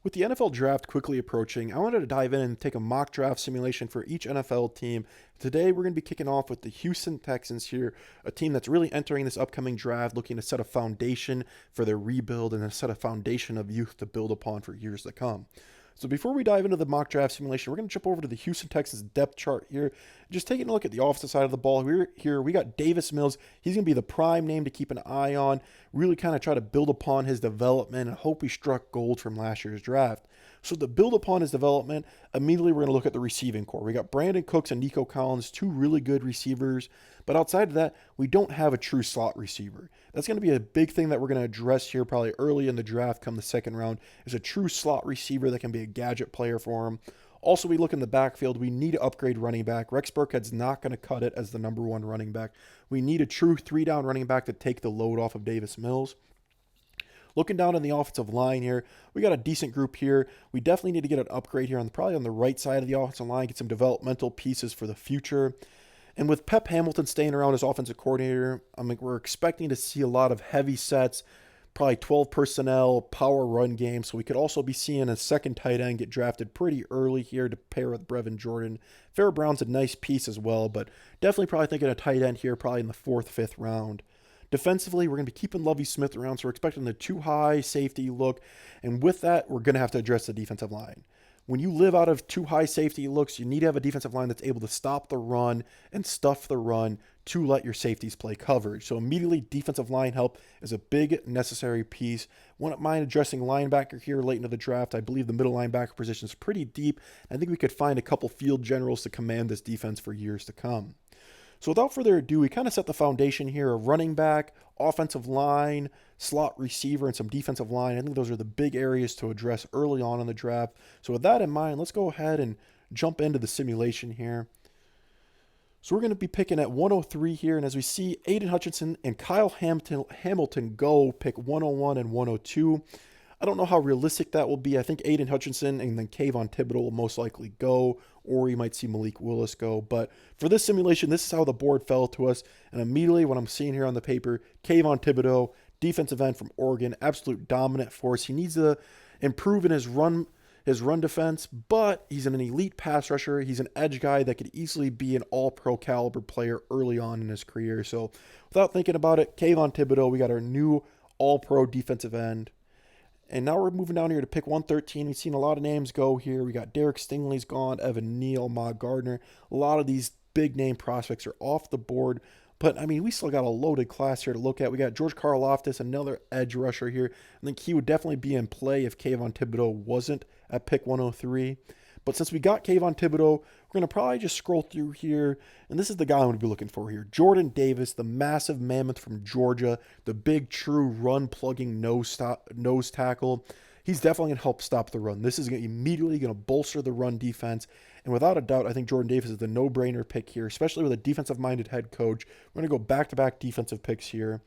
With the NFL draft quickly approaching, I wanted to dive in and take a mock draft simulation for each NFL team. Today, we're going to be kicking off with the Houston Texans here, a team that's really entering this upcoming draft looking to set a foundation for their rebuild and to set a foundation of youth to build upon for years to come. So before we dive into the mock draft simulation, we're going to jump over to the Houston Texans depth chart here. Just taking a look at the offensive side of the ball, we got Davis Mills. He's going to be the prime name to keep an eye on, really kind of try to build upon his development and hope he struck gold from last year's draft. So to build upon his development, immediately we're going to look at the receiving core. We got Brandon Cooks and Nico Collins, two really good receivers. But outside of that, we don't have a true slot receiver. That's going to be a big thing that we're going to address here probably early in the draft come the second round, is a true slot receiver that can be a gadget player for him. Also, we look in the backfield. We need to upgrade running back. Rex Burkhead's not going to cut it as the number one running back. We need a true three-down running back to take the load off of Davis Mills. Looking down on the offensive line here, we got a decent group here. We definitely need to get an upgrade here probably on the right side of the offensive line, get some developmental pieces for the future. And with Pep Hamilton staying around as offensive coordinator, we're expecting to see a lot of heavy sets, probably 12 personnel, power run game. So we could also be seeing a second tight end get drafted pretty early here to pair with Brevin Jordan. Farrah Brown's a nice piece as well, but definitely probably thinking a tight end here probably in the 4th, 5th round. Defensively, we're going to be keeping Lovie Smith around, so we're expecting the too high safety look. And with that, we're going to have to address the defensive line. When you live out of too high safety looks, you need to have a defensive line that's able to stop the run and stuff the run to let your safeties play coverage. So immediately, defensive line help is a big necessary piece. Wouldn't mind addressing linebacker here late into the draft. I believe the middle linebacker position is pretty deep. I think we could find a couple field generals to command this defense for years to come. So without further ado, we kind of set the foundation here of running back, offensive line, slot receiver, and some defensive line. I think those are the big areas to address early on in the draft. So with that in mind, let's go ahead and jump into the simulation here. So we're going to be picking at 103 here, and as we see, Aiden Hutchinson and Kyle Hamilton go pick 101 and 102. I don't know how realistic that will be. I think Aiden Hutchinson and then Kayvon Thibodeaux will most likely go, or you might see Malik Willis go. But for this simulation, this is how the board fell to us. And immediately what I'm seeing here on the paper, Kayvon Thibodeaux, defensive end from Oregon, absolute dominant force. He needs to improve in his run defense, but he's an elite pass rusher. He's an edge guy that could easily be an all-pro caliber player early on in his career. So without thinking about it, Kayvon Thibodeaux, we got our new all-pro defensive end. And now we're moving down here to pick 113. We've seen a lot of names go here. We got Derek Stingley's gone, Evan Neal, Ahmad Gardner. A lot of these big name prospects are off the board. But, we still got a loaded class here to look at. We got George Karlaftis, another edge rusher here. I think he would definitely be in play if Kayvon Thibodeaux wasn't at pick 103. But since we got Kayvon Thibodeaux, we're going to probably just scroll through here. And this is the guy I'm going to be looking for here. Jordan Davis, the massive mammoth from Georgia, the big true run-plugging nose tackle. He's definitely going to help stop the run. This is immediately going to bolster the run defense. And without a doubt, I think Jordan Davis is the no-brainer pick here, especially with a defensive-minded head coach. We're going to go back-to-back defensive picks here.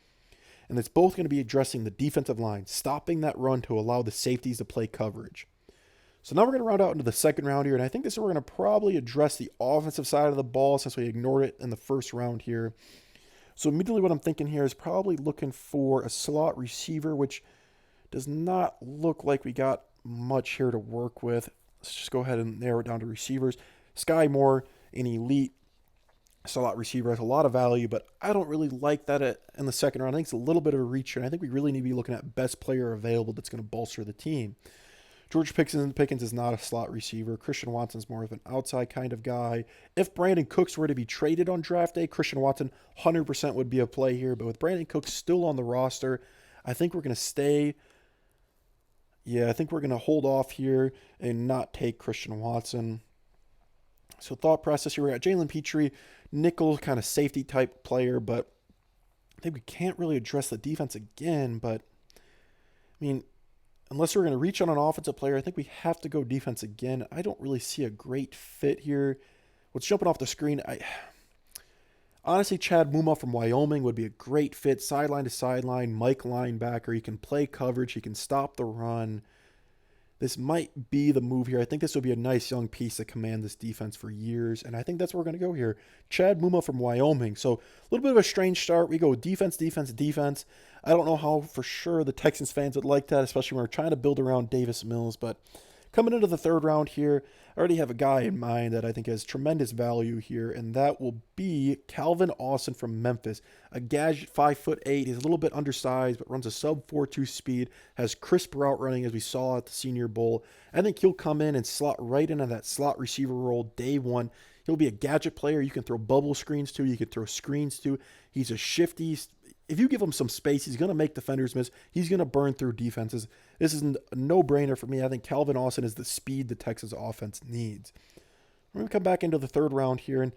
And it's both going to be addressing the defensive line, stopping that run to allow the safeties to play coverage. So now we're going to round out into the second round here, and I think this is where we're going to probably address the offensive side of the ball since we ignored it in the first round here. So immediately what I'm thinking here is probably looking for a slot receiver, which does not look like we got much here to work with. Let's just go ahead and narrow it down to receivers. Sky Moore, an elite slot receiver, has a lot of value, but I don't really like that in the second round. I think it's a little bit of a reach, and I think we really need to be looking at best player available that's going to bolster the team. George Pickens is not a slot receiver. Christian Watson's more of an outside kind of guy. If Brandon Cooks were to be traded on draft day, Christian Watson 100% would be a play here. But with Brandon Cooks still on the roster, I think we're going to stay. Yeah, I think we're going to hold off here and not take Christian Watson. So thought process here, we got Jalen Petrie, nickel kind of safety type player, but I think we can't really address the defense again. But, unless we're going to reach on an offensive player, I think we have to go defense again. I don't really see a great fit here. What's jumping off the screen, honestly, Chad Muma from Wyoming would be a great fit. Sideline to sideline, Mike linebacker. He can play coverage. He can stop the run. This might be the move here. I think this would be a nice young piece to command this defense for years, and I think that's where we're going to go here. Chad Muma from Wyoming. So a little bit of a strange start. We go defense, defense, defense. I don't know how for sure the Texans fans would like that, especially when we're trying to build around Davis Mills. But coming into the third round here, I already have a guy in mind that I think has tremendous value here, and that will be Calvin Austin from Memphis. A gadget 5'8". He's a little bit undersized, but runs a sub 4.2 speed, has crisp route running as we saw at the Senior Bowl. I think he'll come in and slot right into that slot receiver role day one. He'll be a gadget player you can throw bubble screens to, you can throw screens to. He's a shifty. If you give him some space, he's going to make defenders miss. He's going to burn through defenses. This is a no-brainer for me. I think Calvin Austin is the speed the Texas offense needs. We're going to come back into the third round here, and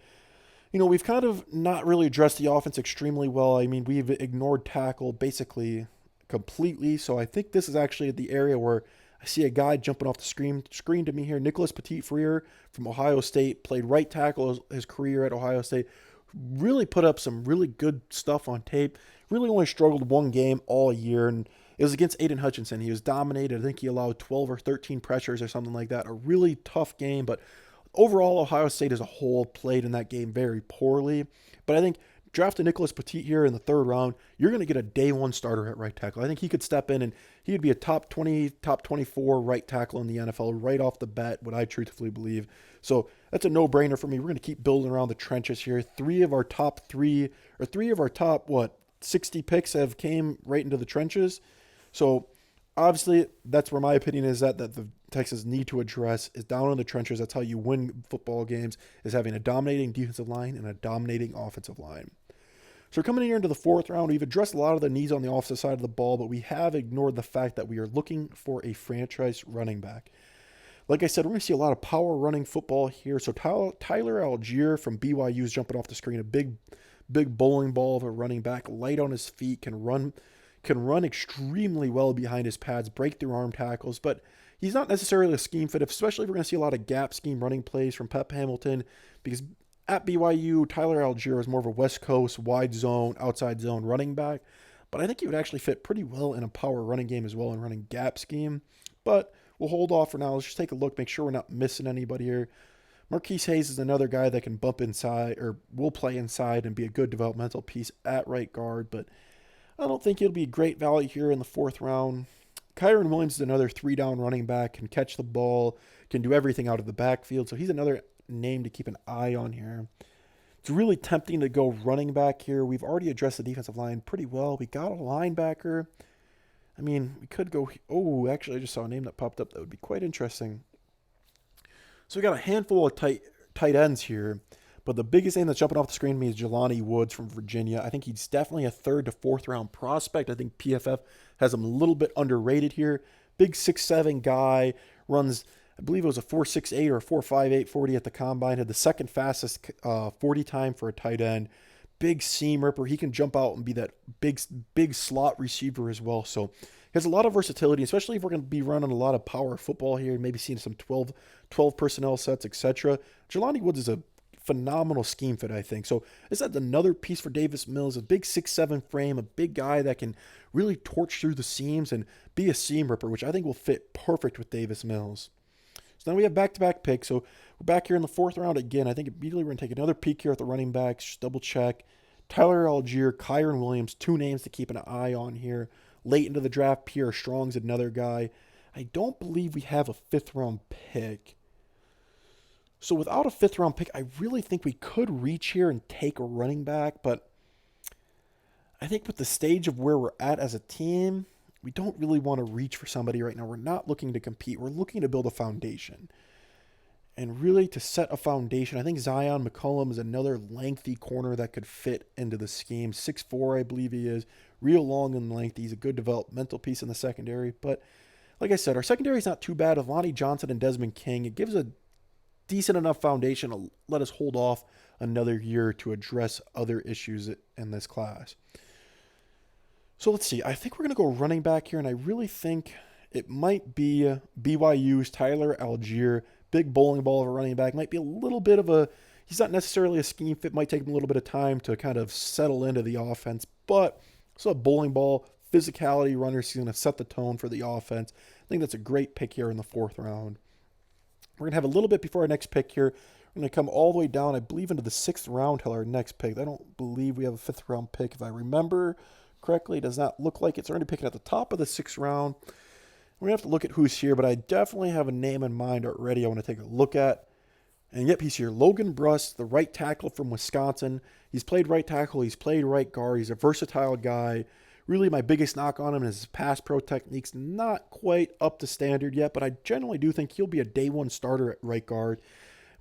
we've kind of not really addressed the offense extremely well. I mean, we've ignored tackle basically completely, so I think this is actually the area where I see a guy jumping off the screen to me here. Nicholas Petit from Ohio State, played right tackle his career at Ohio State. Really put up some really good stuff on tape. Really only struggled one game all year, and it was against Aiden Hutchinson. He was dominated. I think he allowed 12 or 13 pressures or something like that. A really tough game, but overall, Ohio State as a whole played in that game very poorly. But I think drafting Nicholas Petit here in the third round, you're going to get a day one starter at right tackle. I think he could step in and he would be a top 20, top 24 right tackle in the NFL right off the bat, what I truthfully believe. So that's a no-brainer for me. We're going to keep building around the trenches here. Three of our top 60 picks have came right into the trenches. So obviously, that's where my opinion is that the Texans need to address is down in the trenches. That's how you win football games, is having a dominating defensive line and a dominating offensive line. So we're coming in here into the fourth round. We've addressed a lot of the needs on the offensive side of the ball, but we have ignored the fact that we are looking for a franchise running back. Like I said, we're going to see a lot of power running football here. So Tyler Algier from BYU is jumping off the screen, a big bowling ball of a running back, light on his feet, can run extremely well behind his pads, break through arm tackles, but he's not necessarily a scheme fit, especially if we're going to see a lot of gap scheme running plays from Pep Hamilton, because at BYU, Tyler Algier is more of a West Coast, wide zone, outside zone running back, but I think he would actually fit pretty well in a power running game as well and running gap scheme. But we'll hold off for now. Let's just take a look, make sure we're not missing anybody here. Marquise Hayes is another guy that can bump inside or will play inside and be a good developmental piece at right guard, but I don't think it'll be great value here in the fourth round. Kyron Williams is another 3-down running back, can catch the ball, can do everything out of the backfield, so he's another name to keep an eye on here. It's really tempting to go running back here. We've already addressed the defensive line pretty well. We got a linebacker. I mean, we could go... Oh, actually, I just saw a name that popped up that would be quite interesting. So we got a handful of tight ends here, but the biggest name that's jumping off the screen to me is Jelani Woods from Virginia. I think he's definitely a third to fourth round prospect. I think PFF has him a little bit underrated here. Big 6'7" guy, runs, I believe it was a 4.68 or a 4.58 40 at the combine, had the second fastest 40 time for a tight end. Big seam ripper. He can jump out and be that big slot receiver as well. So he has a lot of versatility, especially if we're going to be running a lot of power football here, maybe seeing some 12 personnel sets, etc. Jelani Woods is a phenomenal scheme fit, I think. So is that another piece for Davis Mills? A big 6'7" frame, a big guy that can really torch through the seams and be a seam ripper, which I think will fit perfect with Davis Mills. So now we have back-to-back picks. So we're back here in the fourth round again. I think immediately we're going to take another peek here at the running backs, just double check. Tyler Algier, Kyron Williams, two names to keep an eye on here. Late into the draft, Pierre Strong's another guy. I don't believe we have a fifth-round pick. So without a fifth-round pick, I really think we could reach here and take a running back, but I think with the stage of where we're at as a team, we don't really want to reach for somebody right now. We're not looking to compete. We're looking to build a foundation. And really to set a foundation, I think Zion McCollum is another lengthy corner that could fit into the scheme. 6'4", I believe he is. Real long and lengthy. He's a good developmental piece in the secondary. But like I said, our secondary is not too bad with Lonnie Johnson and Desmond King. It gives a decent enough foundation to let us hold off another year to address other issues in this class. So let's see. I think we're going to go running back here, and I really think it might be BYU's Tyler Algier. Big bowling ball of a running back. Might be a little bit of a... He's not necessarily a scheme fit. Might take him a little bit of time to kind of settle into the offense, but so a bowling ball, physicality runner. He's going to set the tone for the offense. I think that's a great pick here in the fourth round. We're going to have a little bit before our next pick here. We're going to come all the way down, I believe, into the sixth round till our next pick. I don't believe we have a fifth round pick, if I remember correctly. It does not look like it's already picking at the top of the 6th round. We're going to have to look at who's here, but I definitely have a name in mind already I want to take a look at. And yep, he's here. Logan Brust, the right tackle from Wisconsin. He's played right tackle. He's played right guard. He's a versatile guy. Really, my biggest knock on him is his pass pro technique's not quite up to standard yet, but I generally do think he'll be a day one starter at right guard.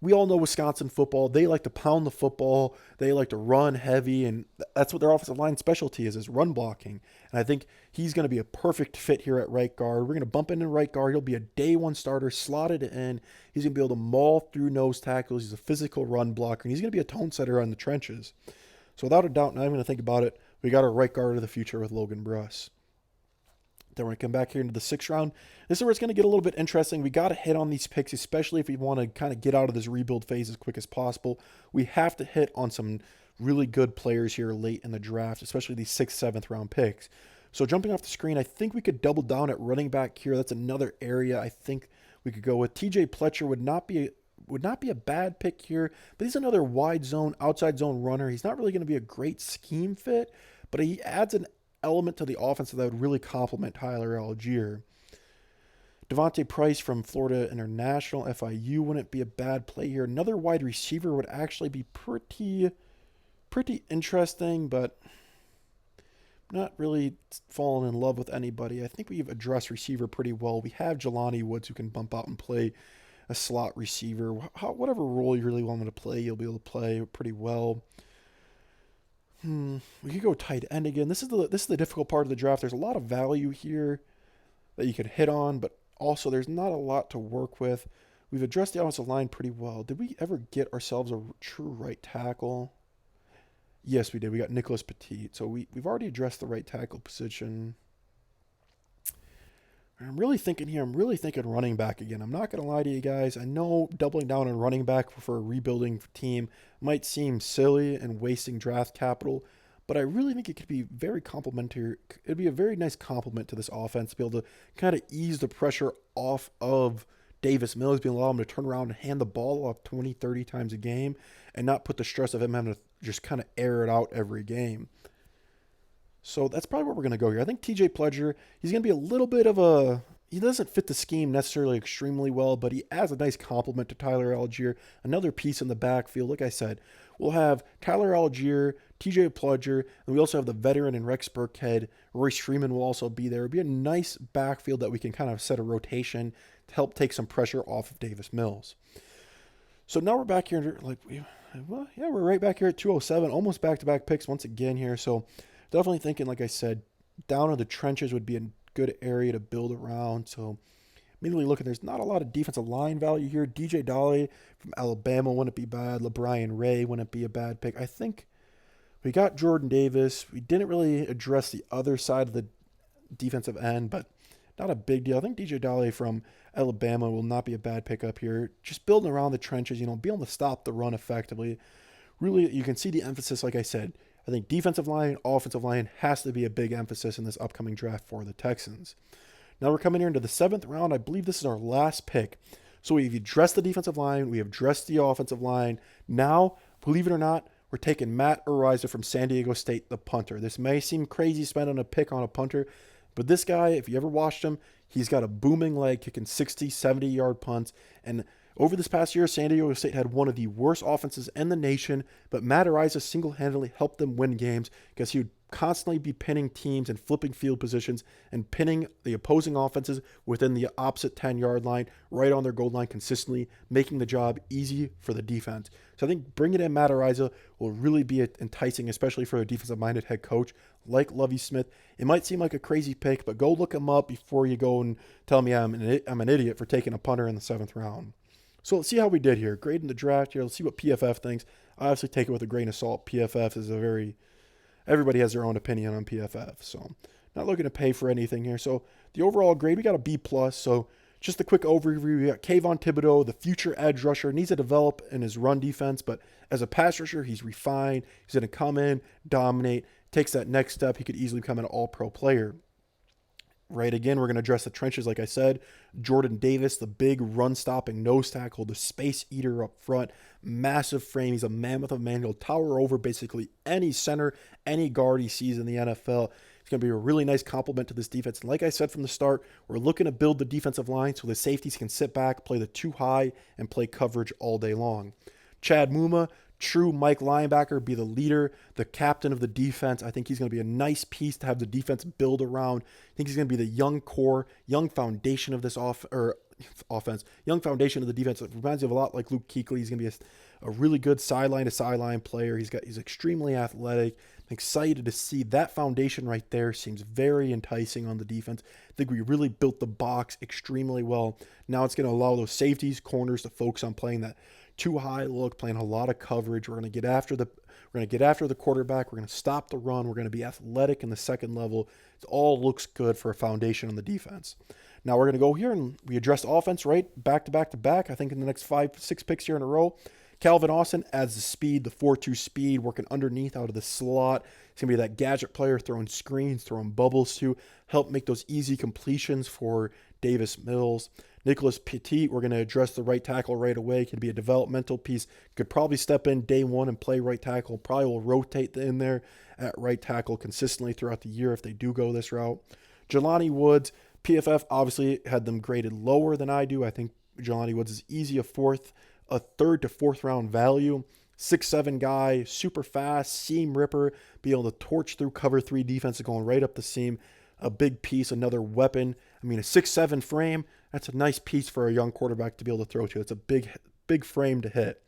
We all know Wisconsin football. They like to pound the football. They like to run heavy, and that's what their offensive line specialty is run blocking. And I think he's going to be a perfect fit here at right guard. We're going to bump into right guard. He'll be a day one starter, slotted in. He's going to be able to maul through nose tackles. He's a physical run blocker, and he's going to be a tone setter on the trenches. So without a doubt, now I'm going to think about it, we got our right guard of the future with Logan Brust. Then we're going to come back here into the 6th round. This is where it's going to get a little bit interesting. We got to hit on these picks, especially if we want to kind of get out of this rebuild phase as quick as possible. We have to hit on some really good players here late in the draft, especially these 6th, 7th round picks. So jumping off the screen, I think we could double down at running back here. That's another area I think we could go with. TJ Pletcher would not be a bad pick here, but he's another wide zone, outside zone runner. He's not really going to be a great scheme fit, but he adds an element to the offense that would really complement Tyler Algier. Devontae Price from Florida International, FIU, wouldn't be a bad play here. Another wide receiver would actually be pretty interesting, but not really falling in love with anybody. I think we've addressed receiver pretty well. We have Jelani Woods who can bump out and play a slot receiver. Whatever role you really want him to play, you'll be able to play pretty well. We could go tight end again. This is the difficult part of the draft. There's a lot of value here that you could hit on, but also there's not a lot to work with. We've addressed the offensive line pretty well. Did we ever get ourselves a true right tackle? Yes, we did. We got Nicholas Petit. So we've already addressed the right tackle position. I'm really thinking running back again. I'm not going to lie to you guys. I know doubling down on running back for a rebuilding team might seem silly and wasting draft capital, but I really think it could be very complementary. It'd be a very nice complement to this offense to be able to kind of ease the pressure off of Davis Mills, being allow him to turn around and hand the ball off 20, 30 times a game and not put the stress of him having to just kind of air it out every game. So that's probably where we're going to go here. I think TJ Pledger, he's going to be a little bit of he doesn't fit the scheme necessarily extremely well, but he adds a nice complement to Tyler Algier. Another piece in the backfield. Like I said, we'll have Tyler Algier, TJ Pledger, and we also have the veteran and Rex Burkhead. Royce Freeman will also be there. It'll be a nice backfield that we can kind of set a rotation to help take some pressure off of Davis Mills. So now we're back here, we're right back here at 207, almost back-to-back picks once again here. So definitely thinking, like I said, down in the trenches would be a good area to build around. So immediately looking, there's not a lot of defensive line value here. DJ Dolly from Alabama wouldn't be bad. LeBrian Ray wouldn't be a bad pick. I think we got Jordan Davis. We didn't really address the other side of the defensive end, but not a big deal. I think DJ Dolly from Alabama will not be a bad pickup here. Just building around the trenches, be able to stop the run effectively. Really, you can see the emphasis, like I said. I think defensive line, offensive line has to be a big emphasis in this upcoming draft for the Texans. Now we're coming here into the 7th round. I believe this is our last pick. So we've addressed the defensive line. We have addressed the offensive line. Now, believe it or not, we're taking Matt Ariza from San Diego State, the punter. This may seem crazy spending a pick on a punter, but this guy, if you ever watched him, he's got a booming leg kicking 60, 70-yard punts. And over this past year, San Diego State had one of the worst offenses in the nation, but Matt Ariza single-handedly helped them win games because he would constantly be pinning teams and flipping field positions and pinning the opposing offenses within the opposite 10-yard line, right on their goal line consistently, making the job easy for the defense. So I think bringing in Matt Ariza will really be enticing, especially for a defensive-minded head coach like Lovie Smith. It might seem like a crazy pick, but go look him up before you go and tell me I'm an idiot for taking a punter in the 7th round. So let's see how we did here. Grading the draft here. Let's see what PFF thinks. I obviously take it with a grain of salt. PFF is everybody has their own opinion on PFF. So not looking to pay for anything here. So the overall grade, we got a B+. So just a quick overview. We got Kayvon Thibodeaux, the future edge rusher, needs to develop in his run defense, but as a pass rusher, he's refined. He's going to come in, dominate, takes that next step. He could easily become an all-pro player. Right, again, we're going to address the trenches, like I said. Jordan Davis, the big run-stopping nose tackle, the space eater up front, massive frame. He's a mammoth of a man. He'll tower over basically any center, any guard he sees in the NFL. It's going to be a really nice complement to this defense. And like I said from the start, we're looking to build the defensive line so the safeties can sit back, play the 2 high, and play coverage all day long. Chad Muma, true Mike linebacker, be the leader, the captain of the defense. I think he's going to be a nice piece to have the defense build around. I think he's going to be the young core, young foundation of this offense, young foundation of the defense. It reminds me of a lot like Luke Kuechly. He's going to be a really good sideline-to-sideline player. He's extremely athletic. I'm excited to see that foundation right there. Seems very enticing on the defense. I think we really built the box extremely well. Now it's going to allow those safeties, corners to focus on playing that 2 high look, playing a lot of coverage. We're going to get after the quarterback. We're going to stop the run. We're going to be athletic in the second level. It all looks good for a foundation on the defense. Now we're going to go here and we address offense right back to back to back. I think in the next 5-6 picks here in a row. Calvin Austin adds the speed, the 4-2 speed, working underneath out of the slot. He's going to be that gadget player throwing screens, throwing bubbles to help make those easy completions for Davis Mills. Nicholas Petit, we're going to address the right tackle right away. Can be a developmental piece. Could probably step in day one and play right tackle. Probably will rotate in there at right tackle consistently throughout the year if they do go this route. Jelani Woods, PFF obviously had them graded lower than I do. I think Jelani Woods is easy a 3rd to 4th round value. 6'7" guy, super fast, seam ripper, be able to torch through cover 3 defenses going right up the seam. A big piece, another weapon. I mean, a 6'7" frame, that's a nice piece for a young quarterback to be able to throw to. It's a big frame to hit.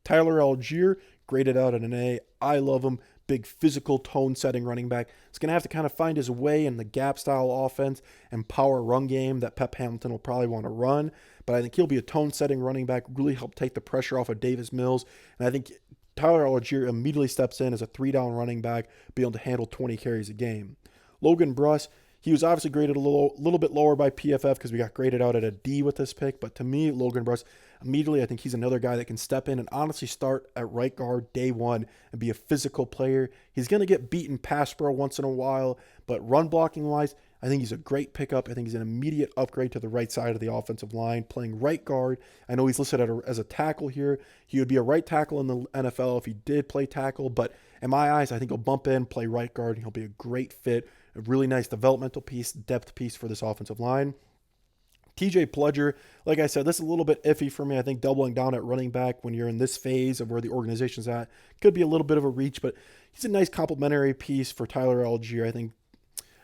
Tyler Algier, graded out at an A. I love him. Big physical tone-setting running back. He's going to have to kind of find his way in the gap-style offense and power run game that Pep Hamilton will probably want to run. But I think he'll be a tone-setting running back, really help take the pressure off of Davis Mills. And I think Tyler Algier immediately steps in as a 3-down running back, be able to handle 20 carries a game. Logan Brust, he was obviously graded a little bit lower by PFF because we got graded out at a D with this pick. But to me, Logan Brust, immediately I think he's another guy that can step in and honestly start at right guard day one and be a physical player. He's going to get beaten pass pro once in a while, but run blocking wise, I think he's a great pickup. I think he's an immediate upgrade to the right side of the offensive line, playing right guard. I know he's listed as a tackle here. He would be a right tackle in the NFL if he did play tackle, but in my eyes, I think he'll bump in, play right guard, and he'll be a great fit, a really nice developmental piece, depth piece for this offensive line. TJ Pledger, like I said, this is a little bit iffy for me. I think doubling down at running back when you're in this phase of where the organization's at could be a little bit of a reach, but he's a nice complementary piece for Tyler Algier. I think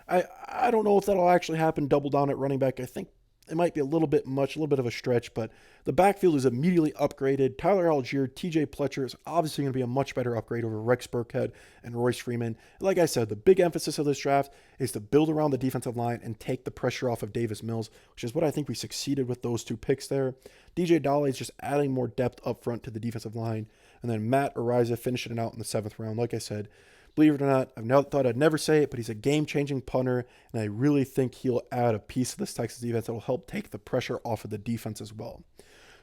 I don't know if that'll actually happen, double down at running back. I think it might be a little bit much, a little bit of a stretch, but the backfield is immediately upgraded. Tyler Algier, TJ Pledger is obviously going to be a much better upgrade over Rex Burkhead and Royce Freeman. Like I said, the big emphasis of this draft is to build around the defensive line and take the pressure off of Davis Mills, which is what I think we succeeded with those 2 picks there. DJ Dolly is just adding more depth up front to the defensive line. And then Matt Ariza finishing it out in the 7th round. Like I said, believe it or not, I've thought I'd never say it, but he's a game-changing punter, and I really think he'll add a piece of this Texas defense that will help take the pressure off of the defense as well.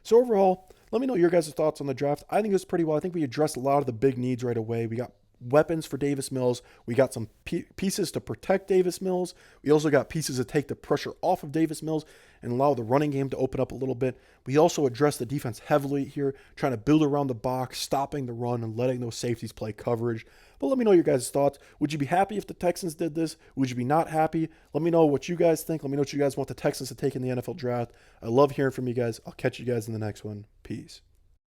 So overall, let me know your guys' thoughts on the draft. I think it was pretty well. I think we addressed a lot of the big needs right away. We got weapons for Davis Mills. We got some pieces to protect Davis Mills. We also got pieces to take the pressure off of Davis Mills and allow the running game to open up a little bit. We also addressed the defense heavily here, trying to build around the box, stopping the run, and letting those safeties play coverage. But let me know your guys' thoughts. Would you be happy if the Texans did this? Would you be not happy? Let me know what you guys think. Let me know what you guys want the Texans to take in the NFL draft. I love hearing from you guys. I'll catch you guys in the next one. Peace.